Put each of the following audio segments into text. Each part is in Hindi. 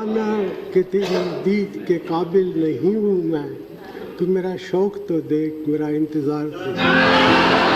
आना कि तेरी दीद के काबिल नहीं हूँ मैं, तू मेरा शौक तो देख, मेरा इंतजार तो देख।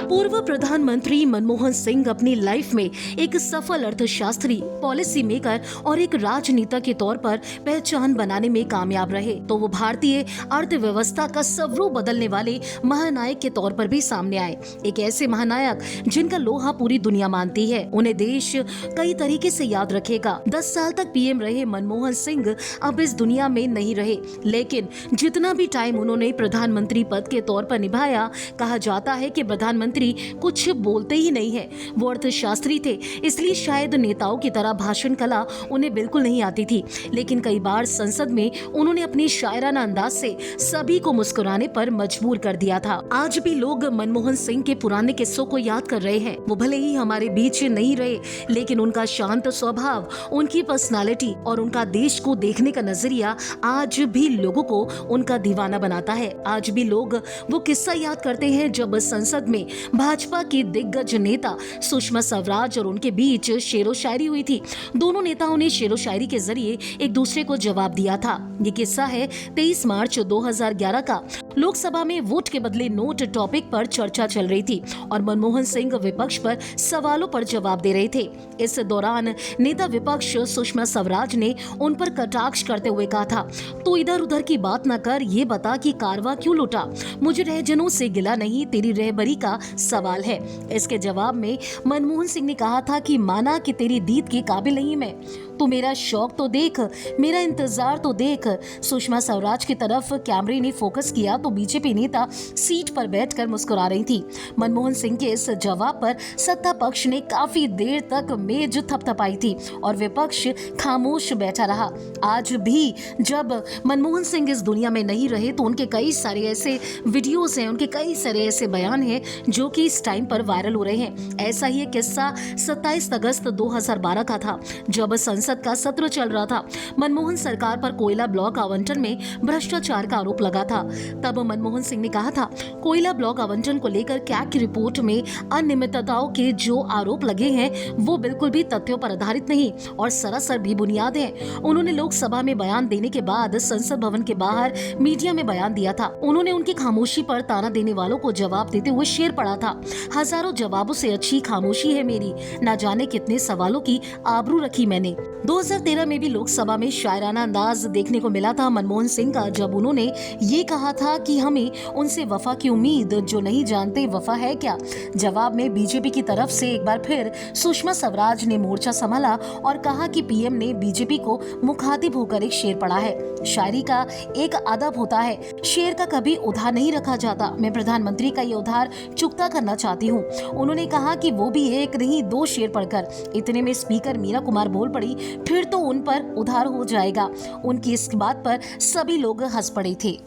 पूर्व प्रधानमंत्री मनमोहन सिंह अपनी लाइफ में एक सफल अर्थशास्त्री, पॉलिसी मेकर और एक राजनेता के तौर पर पहचान बनाने में कामयाब रहे, तो वो भारतीय अर्थव्यवस्था का सवरों बदलने वाले महानायक के तौर पर भी सामने आए। एक ऐसे महानायक जिनका लोहा पूरी दुनिया मानती है, उन्हें देश कई तरीके से याद रखेगा। 10 साल तक पीएम रहे मनमोहन सिंह अब इस दुनिया में नहीं रहे, लेकिन जितना भी टाइम उन्होंने प्रधानमंत्री पद के तौर पर निभाया, कहा जाता है कि प्रधानमंत्री कुछ बोलते ही नहीं है। वो अर्थशास्त्री थे, इसलिए शायद नेताओं की तरह भाषण कला उन्हें बिल्कुल नहीं आती थी, लेकिन कई बार संसद में उन्होंने अपनी शायराना अंदाज से सभी को मुस्कुराने पर मजबूर कर दिया था। आज भी लोग मनमोहन सिंह के पुराने किस्सों को याद कर रहे हैं। वो भले ही हमारे बीच नहीं रहे, लेकिन उनका शांत स्वभाव, उनकी पर्सनालिटी और उनका देश को देखने का नजरिया आज भी लोगों को उनका दीवाना बनाता है। आज भी लोग वो किस्सा याद करते हैं जब संसद में भाजपा की दिग्गज नेता सुषमा स्वराज और उनके बीच शेरो शायरी हुई थी। दोनों नेताओं ने शेरो शायरी के जरिए एक दूसरे को जवाब दिया था। ये किस्सा है 23 मार्च 2011 का। लोकसभा में वोट के बदले नोट टॉपिक पर चर्चा चल रही थी और मनमोहन सिंह विपक्ष पर सवालों पर जवाब दे रहे थे। इस दौरान नेता विपक्ष सुषमा स्वराज ने उन पर कटाक्ष करते हुए कहा था, तो इधर उधर की बात न कर, ये बता कि कारवा क्यों लूटा। मुझे रहजनों से गिला नहीं, तेरी रहबरी का सवाल है। इसके जवाब में मनमोहन सिंह ने कहा था कि माना कि तेरी दीद के काबिल नहीं मैं, तो मेरा शौक तो देख, मेरा इंतजार तो देख। सुषमा स्वराज की तरफ कैमरे ने फोकस किया तो बीजेपी नेता सीट पर बैठकर मुस्कुरा रही थी। मनमोहन सिंह के इस जवाब पर सत्ता पक्ष ने काफी देर तक मेज थपथपाई थी और विपक्ष खामोश बैठा रहा। आज भी जब मनमोहन सिंह इस दुनिया में नहीं रहे, तो उनके कई सारे ऐसे वीडियोस हैं, उनके कई सारे ऐसे बयान हैं जो कि इस टाइम पर वायरल हो रहे हैं। ऐसा ही एक किस्सा 27 अगस्त 2012 का था, जब संसद का सत्र चल रहा था। मनमोहन सरकार पर कोयला ब्लॉक आवंटन में भ्रष्टाचार का आरोप लगा था। तब मनमोहन सिंह ने कहा था, कोयला ब्लॉक आवंटन को लेकर कैग की रिपोर्ट में अनियमितताओं के जो आरोप लगे हैं वो बिल्कुल भी तथ्यों पर आधारित नहीं और सरासर बेबुनियाद हैं। उन्होंने लोकसभा में बयान देने के बाद संसद भवन के बाहर मीडिया में बयान दिया था। उन्होंने उनकी खामोशी पर ताना देने वालों को जवाब देते हुए शेर पढ़ा था, हजारों जवाबों से अच्छी खामोशी है मेरी, ना जाने कितने सवालों की आबरू रखी मैंने। 2013 में भी लोकसभा में शायराना अंदाज देखने को मिला था मनमोहन सिंह का, जब उन्होंने ये कहा था कि हमें उनसे वफा की उम्मीद, जो नहीं जानते वफा है क्या। जवाब में बीजेपी की तरफ से एक बार फिर सुषमा स्वराज ने मोर्चा संभाला और कहा कि पीएम ने बीजेपी को मुखातिब होकर एक शेर पढ़ा है। शायरी का एक अदब होता है, शेर का कभी उधार नहीं रखा जाता। मैं प्रधानमंत्री का ये उधार चुकता करना चाहती हूँ। उन्होंने कहा कि वो भी एक नहीं 2 शेर पढ़कर। इतने में स्पीकर मीरा कुमार बोल पड़ी, फिर तो उन पर उधार हो जाएगा। उनकी इस बात पर सभी लोग हंस पड़े थे।